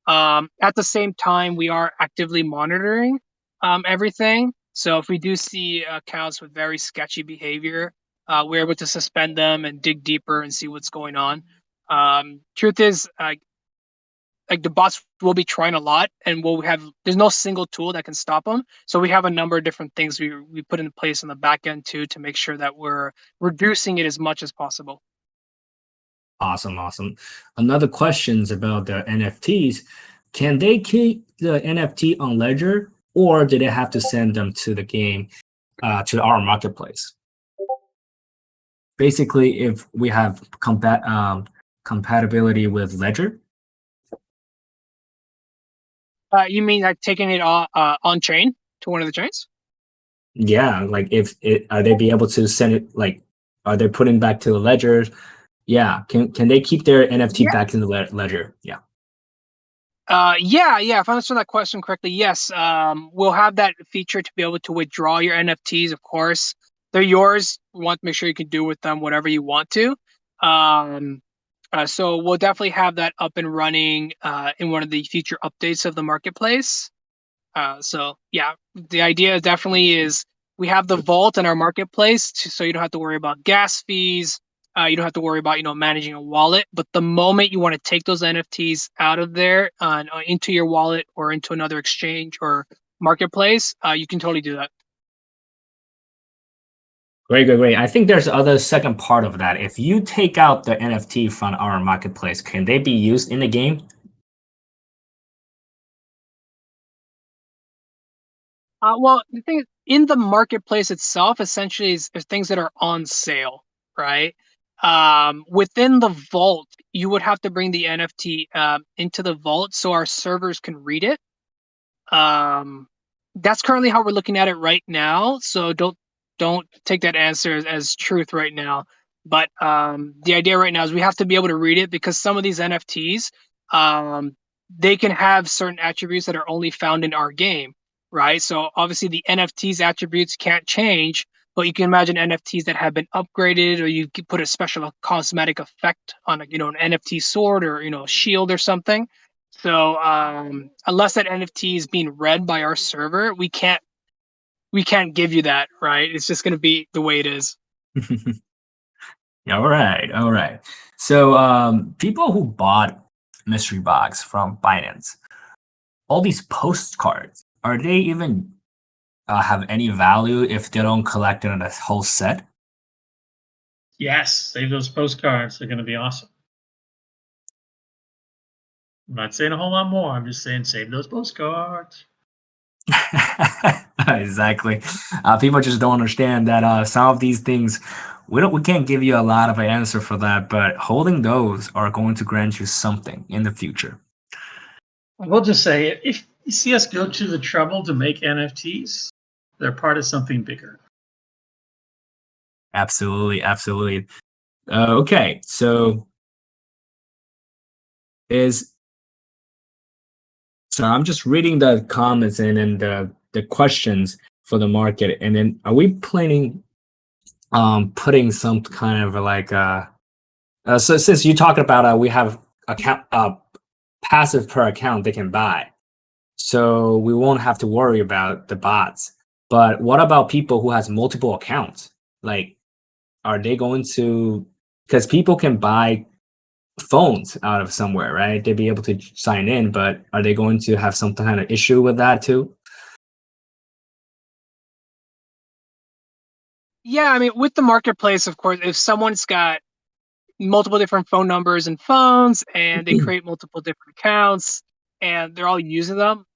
At the same time, we are actively monitoring everything. So if we do see accounts with very sketchy behavior, we're able to suspend them and dig deeper and see what's going on. Truth is, like the bots will be trying a lot, and there's no single tool that can stop them. So we have a number of different things we put in place on the back end too to make sure that we're reducing it as much as possible. Awesome. Another question's about the NFTs. Can they keep the NFT on Ledger, or do they have to send them to the game, to our marketplace? Basically, if we have compatibility with Ledger. You mean like taking it on chain to one of the chains? Yeah, like are they be able to send it, like, are they putting back to the ledger? Yeah, can they keep their NFT back in the ledger? Yeah. Yeah. If I understand that question correctly, yes. We'll have that feature to be able to withdraw your NFTs. Of course, they're yours. We want to make sure you can do with them whatever you want to. So we'll definitely have that up and running in one of the future updates of the marketplace. So yeah, the idea definitely is we have the vault in our marketplace, so you don't have to worry about gas fees. You don't have to worry about managing a wallet. But the moment you want to take those NFTs out of there into your wallet or into another exchange or marketplace, you can totally do that. Great. I think there's other second part of that. If you take out the NFT from our marketplace, can they be used in the game? Well, the thing is, in the marketplace itself, essentially, is things that are on sale, right? Within the vault, you would have to bring the NFT into the vault so our servers can read it. That's currently how we're looking at it right now. So don't take that answer as truth right now. But the idea right now is we have to be able to read it because some of these NFTs, they can have certain attributes that are only found in our game, right? So obviously the NFTs attributes can't change, but you can imagine NFTs that have been upgraded, or you could put a special cosmetic effect on an NFT sword or shield or something. So unless that NFT is being read by our server, we can't give you that, right? It's just going to be the way it is. All right. So people who bought mystery box from Binance, all these postcards, are they even have any value if they don't collect it in a whole set? Yes, save those postcards. They're going to be awesome. I'm not saying a whole lot more. I'm just saying save those postcards. Exactly. People just don't understand that some of these things we can't give you a lot of an answer for that, but holding those are going to grant you something in the future. We'll just say if you see us go to the trouble to make NFTs, they're part of something bigger. Absolutely. Okay, so I'm just reading the comments and the questions. for the market? And then are we planning putting some kind of like so since you talked about we have account passive per account they can buy, so we won't have to worry about the bots. But what about people who has multiple accounts? Like, are they going to, because people can buy phones out of somewhere, right? They'd be able to sign in, but are they going to have some kind of issue with that too? Yeah, I mean, with the marketplace, of course, if someone's got multiple different phone numbers and phones and they create multiple different accounts and they're all using them,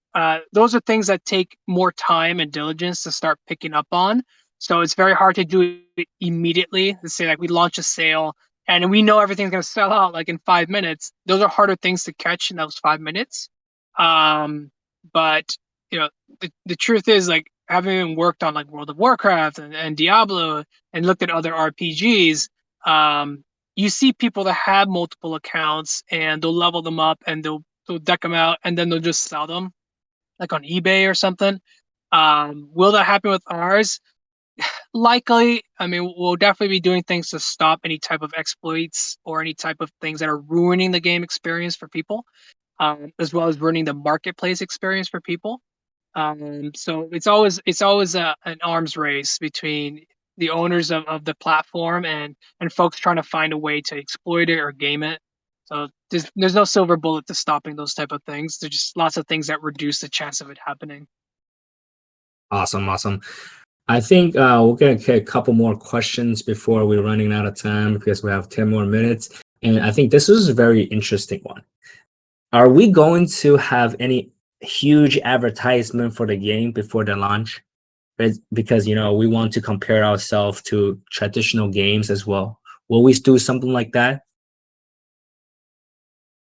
those are things that take more time and diligence to start picking up on. So it's very hard to do it immediately. Let's say like we launch a sale and we know everything's going to sell out like in 5 minutes. Those are harder things to catch in those 5 minutes. But the truth is, like, having worked on like World of Warcraft and Diablo and looked at other RPGs, you see people that have multiple accounts and they'll level them up and they'll deck them out and then they'll just sell them like on eBay or something. Will that happen with ours? Likely. I mean, we'll definitely be doing things to stop any type of exploits or any type of things that are ruining the game experience for people, as well as ruining the marketplace experience for people. So it's always an arms race between the owners of the platform and folks trying to find a way to exploit it or game it. So there's no silver bullet to stopping those type of things. There's just lots of things that reduce the chance of it happening. Awesome. I think we're gonna get a couple more questions before we're running out of time because we have 10 more minutes. And I think this is a very interesting one. Are we going to have any huge advertisement for the game before the launch? Because we want to compare ourselves to traditional games as well. Will we do something like that?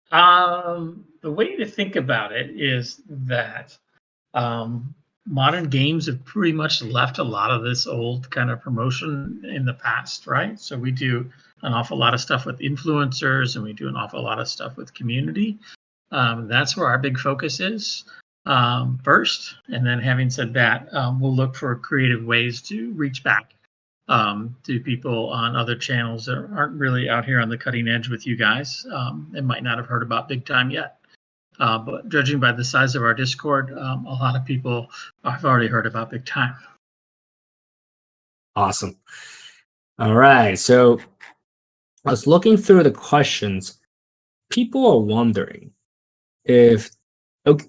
The way to think about it is that modern games have pretty much left a lot of this old kind of promotion in the past, right? So we do an awful lot of stuff with influencers and we do an awful lot of stuff with community. That's where our big focus is first. And then having said that, we'll look for creative ways to reach back to people on other channels that aren't really out here on the cutting edge with you guys and might not have heard about Big Time yet. But judging by the size of our Discord, a lot of people have already heard about Big Time. Awesome. All right. So I was looking through the questions. People are wondering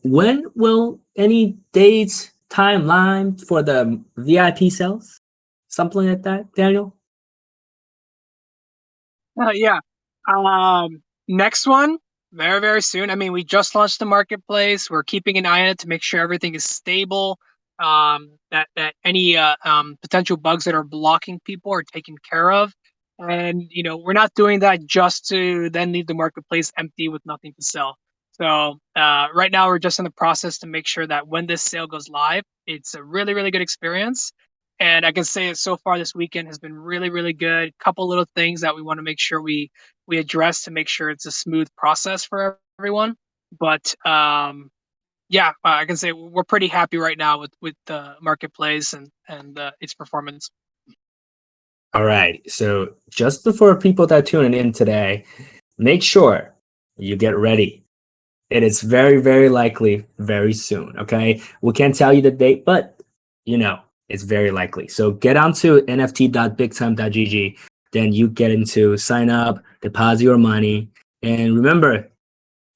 when will any dates, timeline for the VIP sales? Something like that, Daniel? Yeah. Next one, very, very soon. I mean, we just launched the marketplace. We're keeping an eye on it to make sure everything is stable. That any potential bugs that are blocking people are taken care of. And we're not doing that just to then leave the marketplace empty with nothing to sell. So right now we're just in the process to make sure that when this sale goes live, it's a really, really good experience. And I can say that so far this weekend has been really, really good. Couple little things that we want to make sure we address to make sure it's a smooth process for everyone. But yeah, I can say we're pretty happy right now with the marketplace and its performance. All right. So just for people that tuning in today, make sure you get ready. It is very, very likely very soon. Okay. We can't tell you the date, but it's very likely. So get onto nft.bigtime.gg. Then you get into sign up, deposit your money. And remember,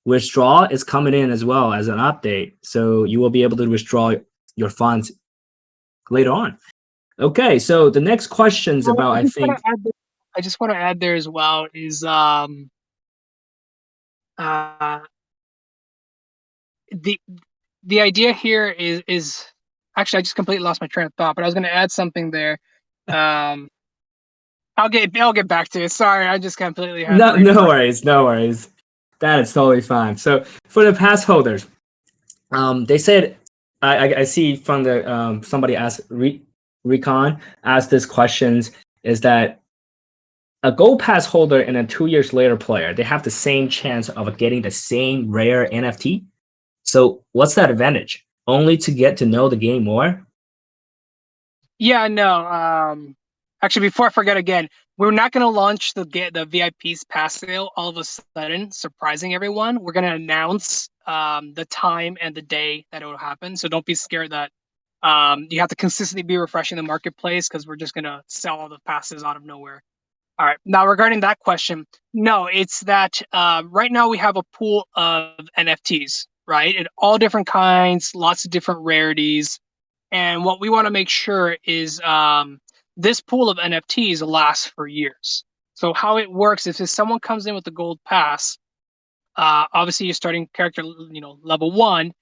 withdrawal is coming in as well as an update. So you will be able to withdraw your funds later on. Okay, so the next question's about, I think. I just want to add there as well is the idea here is actually I just completely lost my train of thought, but I was going to add something there. I'll get back to it. Sorry, I just completely had no worries. That is totally fine. So for the pass holders, they said I see from the somebody asked Recon asked this questions is that a gold pass holder and a 2 years later player, they have the same chance of getting the same rare NFT. So what's that advantage? Only to get to know the game more? Yeah, no. Actually, before I forget again, we're not going to launch the VIP's pass sale all of a sudden, surprising everyone. We're going to announce the time and the day that it will happen. So don't be scared that you have to consistently be refreshing the marketplace because we're just going to sell all the passes out of nowhere. All right. Now, regarding that question, no, it's that right now we have a pool of NFTs, right? And all different kinds, lots of different rarities. And what we want to make sure is this pool of NFTs lasts for years. So how it works is if someone comes in with the gold pass, obviously you're starting character, level 1,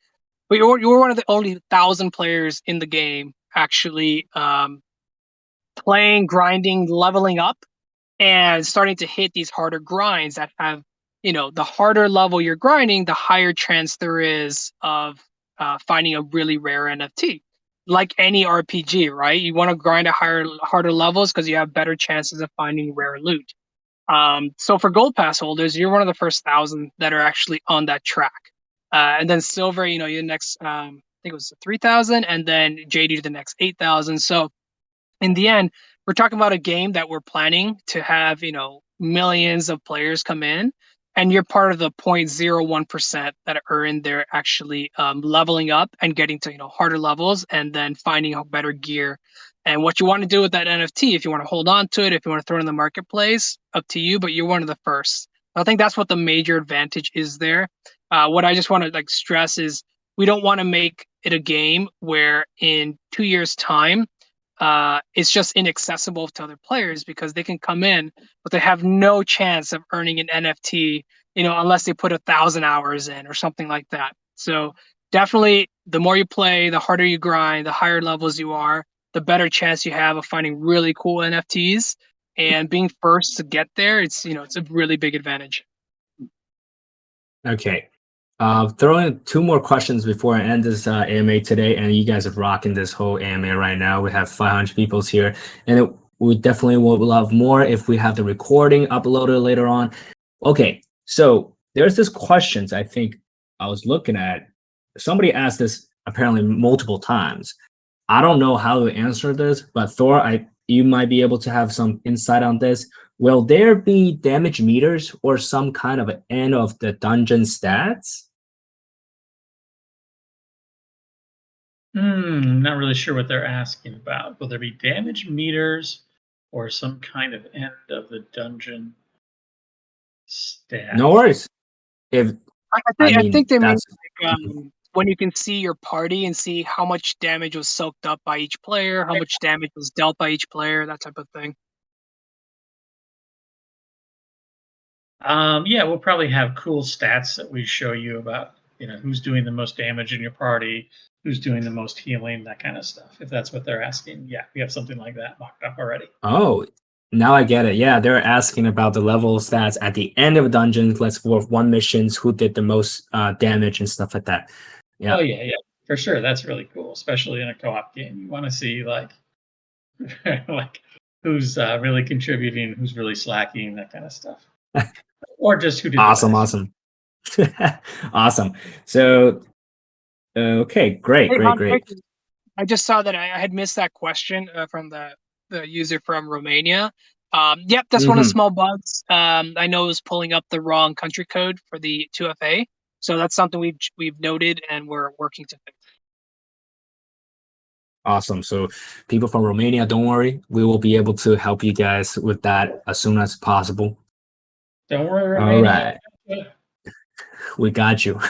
but you're one of the only 1,000 players in the game actually playing, grinding, leveling up, and starting to hit these harder grinds that have, the harder level you're grinding, the higher chance there is of finding a really rare NFT. Like any RPG, right? You want to grind at harder levels because you have better chances of finding rare loot. So for gold pass holders, you're one of the first 1,000 that are actually on that track. And then silver, you're the next, I think it was 3,000, and then JD to the next 8,000. So in the end, we're talking about a game that we're planning to have, millions of players come in, and you're part of the 0.01% that are in there actually leveling up and getting to, harder levels and then finding a better gear. And what you want to do with that NFT, if you want to hold on to it, if you want to throw it in the marketplace, up to you, but you're one of the first. I think that's what the major advantage is there. What I just want to stress is we don't want to make it a game where in 2 years' time, it's just inaccessible to other players because they can come in, but they have no chance of earning an NFT, unless they put 1,000 hours in or something like that. So definitely, the more you play, the harder you grind, the higher levels you are, the better chance you have of finding really cool NFTs. And being first to get there, it's a really big advantage. Okay. Throw in two more questions before I end this AMA today, and you guys are rocking this whole AMA right now. We have 500 people here, and we definitely would love more if we have the recording uploaded later on. Okay, so there's this questions I think I was looking at. Somebody asked this apparently multiple times. I don't know how to answer this, but Thor, you might be able to have some insight on this. Will there be damage meters or some kind of end of the dungeon stats? Not really sure what they're asking about. Will there be damage meters or some kind of end of the dungeon stat? No worries. If I think they mean that's when you can see your party and see how much damage was soaked up by each player, how much damage was dealt by each player, that type of thing. Yeah, we'll probably have cool stats that we show you about, who's doing the most damage in your party, who's doing the most healing, that kind of stuff. If that's what they're asking, yeah, we have something like that mocked up already. Oh, now I get it. Yeah, they're asking about the level stats at the end of a dungeon. Let's for one missions, who did the most damage and stuff like that. Yeah. Oh yeah, for sure. That's really cool, especially in a co-op game. You want to see like who's really contributing, who's really slacking, that kind of stuff, or just who did Awesome, the best. Awesome. So, okay, great, Hey, great, great. I just saw that I had missed that question from the user from Romania. Yep, that's one of the small bugs. I know it was pulling up the wrong country code for the 2FA, so that's something we've noted and we're working to fix. Awesome. So people from Romania, don't worry. We will be able to help you guys with that as soon as possible. Don't worry, All Romania. right. We got you.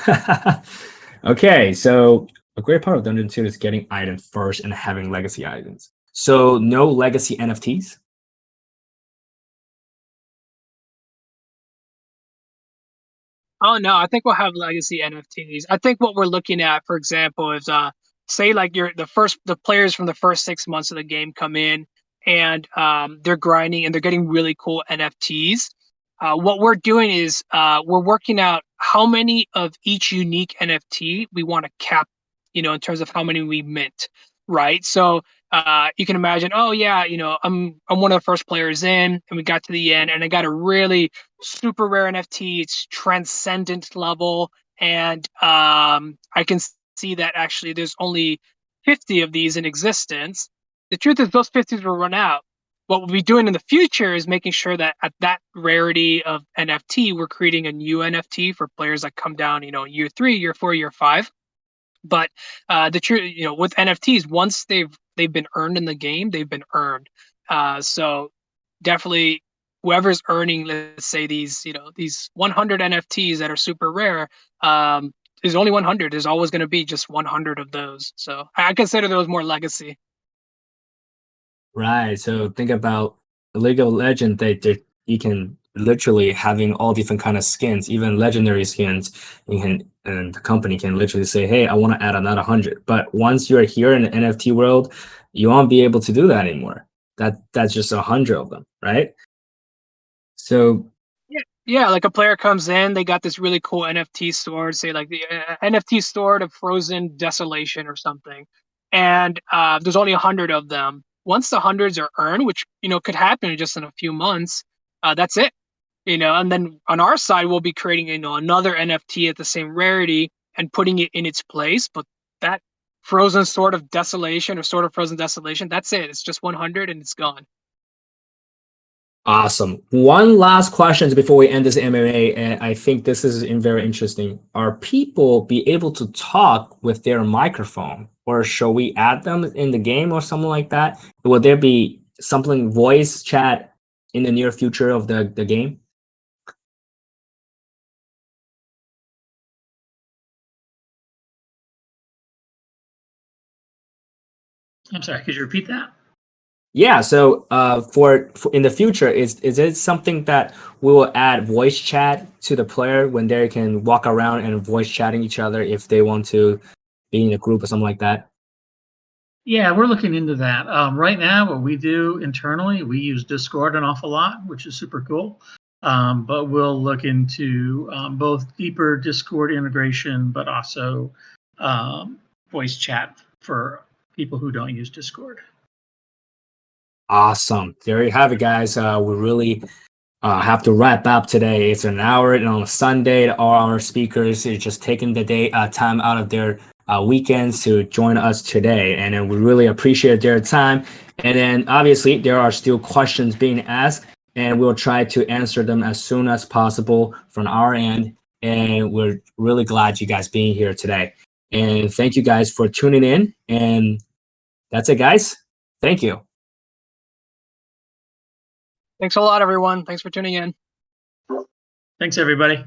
Okay, so a great part of Dungeon 2 is getting items first and having legacy items. So no legacy NFTs? Oh no, I think we'll have legacy NFTs. I think what we're looking at, for example, is say like the players from the first 6 months of the game come in and they're grinding and they're getting really cool NFTs. What we're doing is we're working out how many of each unique NFT we want to cap, in terms of how many we mint, right? So you can imagine, oh yeah, I'm one of the first players in, and we got to the end, and I got a really super rare NFT. It's transcendent level, and I can see that actually there's only 50 of these in existence. the truth is those 50s will run out. What we'll be doing in the future is making sure that at that rarity of NFT, we're creating a new NFT for players that come down, year 3, year 4, year 5. But the truth, with NFTs, once they've been earned in the game, they've been earned. So definitely, whoever's earning, let's say these 100 NFTs that are super rare, there's only 100. There's always going to be just 100 of those. So I consider those more legacy. Right. So think about League of Legends. You can literally having all different kind of skins, even legendary skins. And the company can literally say, "Hey, I want to add another 100." But once you're here in the NFT world, you won't be able to do that anymore. That's just 100 of them, right? So Yeah, like a player comes in, they got this really cool NFT sword, say like the NFT sword of Frozen Desolation or something, and there's only 100 of them. Once the hundreds are earned, which could happen just in a few months, that's it. And then on our side, we'll be creating another NFT at the same rarity and putting it in its place. But that Frozen Sword of Desolation or Sword of Frozen Desolation, that's it. It's just 100 and it's gone. awesome. One last question before we end this MMA, and I think this is very interesting. Are people be able to talk with their microphone, or shall we add them in the game or something like that? Will there be something voice chat in the near future of the game? I'm sorry, could you repeat that? Yeah, so for in the future, is it something that we will add voice chat to the player when they can walk around and voice chatting each other if they want to be in a group or something like that? Yeah, we're looking into that. Right now, what we do internally, we use Discord an awful lot, which is super cool. But we'll look into both deeper Discord integration, but also voice chat for people who don't use Discord. Awesome. There you have it, guys. We really have to wrap up today. It's an hour and on a Sunday. All our speakers are just taking the day time out of their weekends to join us today, and then we really appreciate their time. And then obviously there are still questions being asked, and we'll try to answer them as soon as possible from our end. And we're really glad you guys being here today. And thank you guys for tuning in. And that's it, guys. Thank you. Thanks a lot, everyone. Thanks for tuning in. Thanks, everybody.